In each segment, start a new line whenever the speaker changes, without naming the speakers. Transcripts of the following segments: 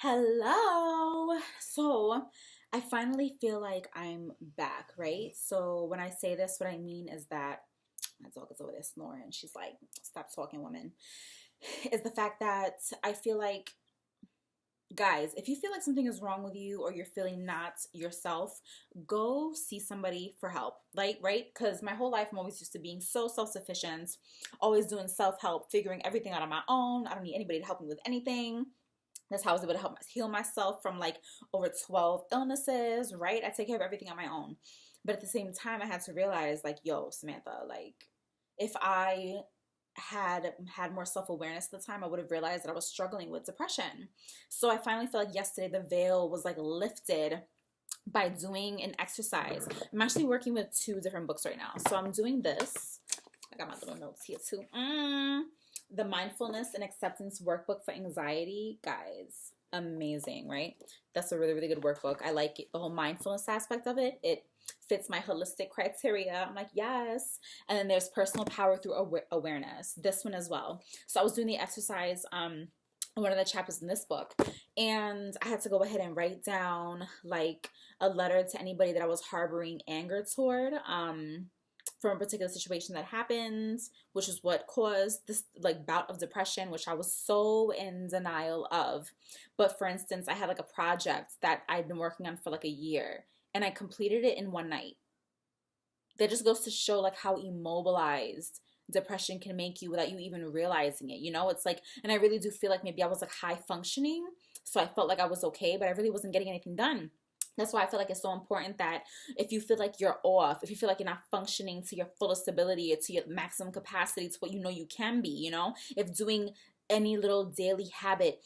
Hello. So I finally feel like I'm back, right? So when I say this, what I mean is that my dog is over there snoring. She's like, stop talking, woman. Is the fact that I feel like, guys, if you feel like something is wrong with you or you're feeling not yourself, go see somebody for help. Like, right? Because my whole life I'm always used to being so self-sufficient, always doing self-help, figuring everything out on my own. I don't need anybody to help me with anything. That's how I was able to help heal myself from like over 12 illnesses, right? I take care of everything on my own. But at the same time, I had to realize, like, yo, Samantha, like, if I had more self-awareness at the time, I would have realized that I was struggling with depression. So I finally felt like yesterday the veil was like lifted by doing an exercise. I'm actually working with two different books right now. So I'm doing this. I got my little notes here too. The Mindfulness and Acceptance Workbook for Anxiety. Guys, amazing, right? That's a really, really good workbook. I like it, the whole mindfulness aspect of it. It fits my holistic criteria. I'm like, yes. And then there's Personal Power Through Awareness. This one as well. So I was doing the exercise, one of the chapters in this book, and I had to go ahead and write down like a letter to anybody that I was harboring anger toward. From a particular situation that happened, which is what caused this like bout of depression, which I was so in denial of. But for instance, I had like a project that I'd been working on for like a year and I completed it in one night. That just goes to show like how immobilized depression can make you without you even realizing it. It's like, and I really do feel like maybe I was like high functioning, so I felt like I was okay, but I really wasn't getting anything done. That's why I feel like it's so important that if you feel like you're off, if you feel like you're not functioning to your fullest ability or to your maximum capacity, to what you know you can be, if doing any little daily habit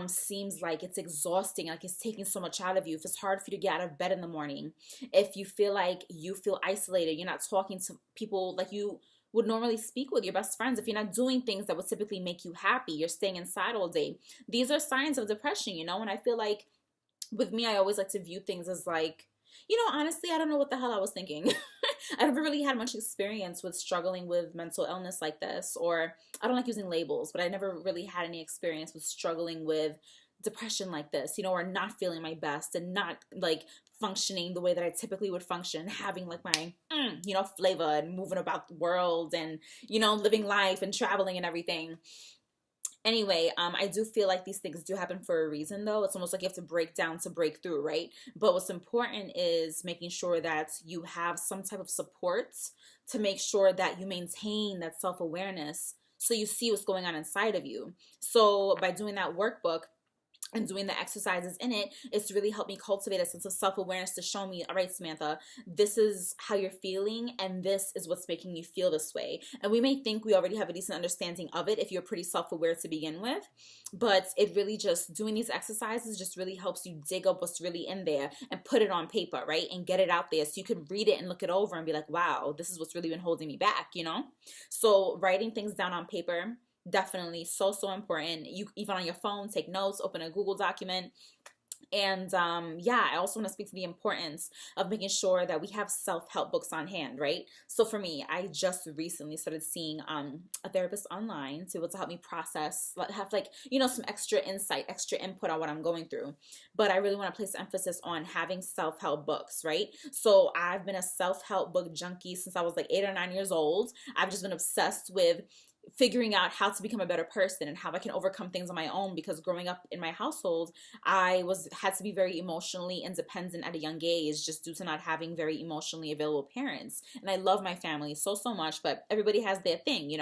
seems like it's exhausting, like it's taking so much out of you, if it's hard for you to get out of bed in the morning, if you feel like you feel isolated, you're not talking to people like you would normally speak with your best friends, if you're not doing things that would typically make you happy, you're staying inside all day, these are signs of depression, and I feel like with me, I always like to view things as like, honestly, I don't know what the hell I was thinking. I never really had much experience with struggling with mental illness like this, or I don't like using labels, but I never really had any experience with struggling with depression like this, or not feeling my best and not like functioning the way that I typically would function, having like my, flavor and moving about the world and, living life and traveling and everything. Anyway, I do feel like these things do happen for a reason, though. It's almost like you have to break down to break through, right? But what's important is making sure that you have some type of support to make sure that you maintain that self-awareness so you see what's going on inside of you. So by doing that workbook, and doing the exercises in it, it's really helped me cultivate a sense of self-awareness to show me, all right, Samantha, this is how you're feeling and this is what's making you feel this way. And we may think we already have a decent understanding of it if you're pretty self-aware to begin with, but it really just, doing these exercises just really helps you dig up what's really in there and put it on paper, right? And get it out there so you can read it and look it over and be like, wow, this is what's really been holding me back. So writing things down on paper, definitely so important. You even on your phone, take notes, open a Google document. And yeah, I also want to speak to the importance of making sure that we have self-help books on hand, right? So for me, I just recently started seeing a therapist online to be able to help me process, have like, some extra insight, extra input on what I'm going through. But I really want to place emphasis on having self-help books, right? So I've been a self-help book junkie since I was like 8 or 9 years old. I've just been obsessed with figuring out how to become a better person and how I can overcome things on my own, because growing up in my household, had to be very emotionally independent at a young age just due to not having very emotionally available parents. And I love my family so much, but everybody has their thing.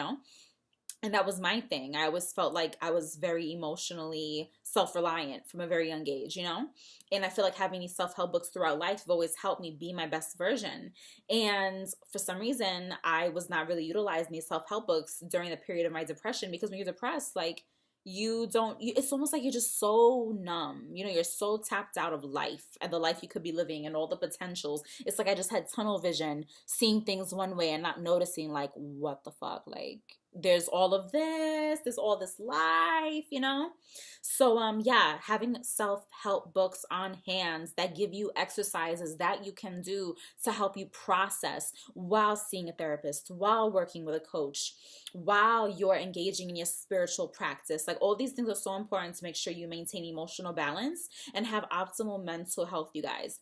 And that was my thing. I always felt like I was very emotionally self-reliant from a very young age. And I feel like having these self-help books throughout life have always helped me be my best version. And for some reason, I was not really utilizing these self-help books during the period of my depression, because when you're depressed, like, it's almost like you're just so numb, you're so tapped out of life and the life you could be living and all the potentials. It's like I just had tunnel vision, seeing things one way and not noticing like, what the fuck, like, there's all of this, there's all this life, you know? So yeah, having self-help books on hand that give you exercises that you can do to help you process while seeing a therapist, while working with a coach, while you're engaging in your spiritual practice. Like all these things are so important to make sure you maintain emotional balance and have optimal mental health, you guys.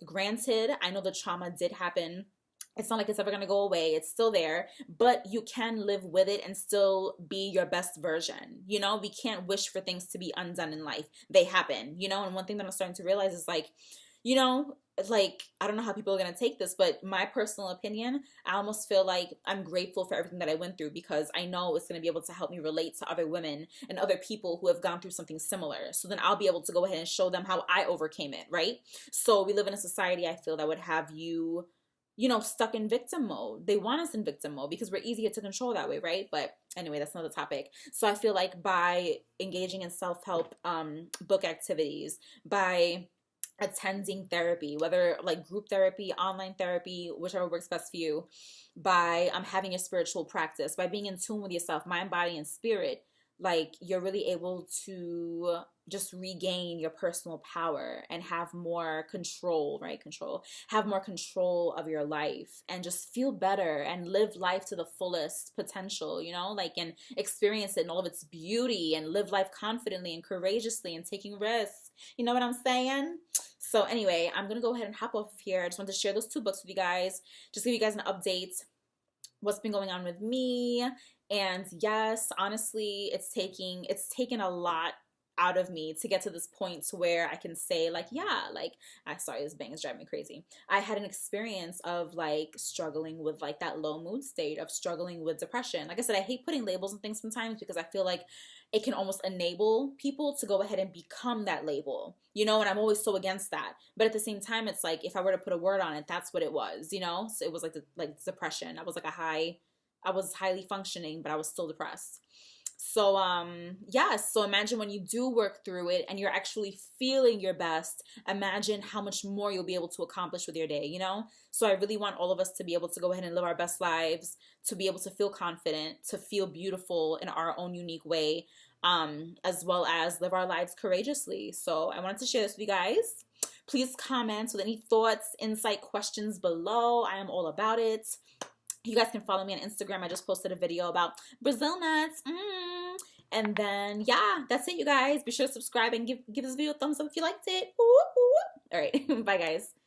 Granted, I know the trauma did happen. It's not like it's ever going to go away. It's still there, but you can live with it and still be your best version. You know, we can't wish for things to be undone in life. They happen, you know? And one thing that I'm starting to realize is like, you know, like, I don't know how people are going to take this, but my personal opinion, I almost feel like I'm grateful for everything that I went through because I know it's going to be able to help me relate to other women and other people who have gone through something similar. So then I'll be able to go ahead and show them how I overcame it, right? So we live in a society, I feel, that would have you, you know, stuck in victim mode. They want us in victim mode because we're easier to control that way, right? But anyway, that's another topic. So I feel like by engaging in self-help book activities, by attending therapy, whether like group therapy, online therapy, whichever works best for you, by having a spiritual practice, by being in tune with yourself, mind, body, and spirit, like you're really able to just regain your personal power and have more control, right? Have more control of your life and just feel better and live life to the fullest potential, you know, like, and experience it in all of its beauty and live life confidently and courageously and taking risks. You know what I'm saying? So anyway, I'm going to go ahead and hop off of here. I just wanted to share those two books with you guys, just give you guys an update what's been going on with me. And yes, honestly, it's taken a lot out of me to get to this point to where I can say like, yeah, like sorry, this bang is driving me crazy. I had an experience of like struggling with like that low mood state, of struggling with depression. Like I said, I hate putting labels on things sometimes because I feel like it can almost enable people to go ahead and become that label, you know, and I'm always so against that. But at the same time, it's like if I were to put a word on it, that's what it was, you know? So it was like depression. I was highly functioning, but I was still depressed. So yeah, so imagine when you do work through it and you're actually feeling your best, imagine how much more you'll be able to accomplish with your day, you know? So I really want all of us to be able to go ahead and live our best lives, to be able to feel confident, to feel beautiful in our own unique way, as well as live our lives courageously. So I wanted to share this with you guys. Please comment with any thoughts, insight, questions below. I am all about it. You guys can follow me on Instagram. I just posted a video about Brazil nuts. And then, yeah, that's it, you guys. Be sure to subscribe and give this video a thumbs up if you liked it. Ooh, ooh. All right. Bye, guys.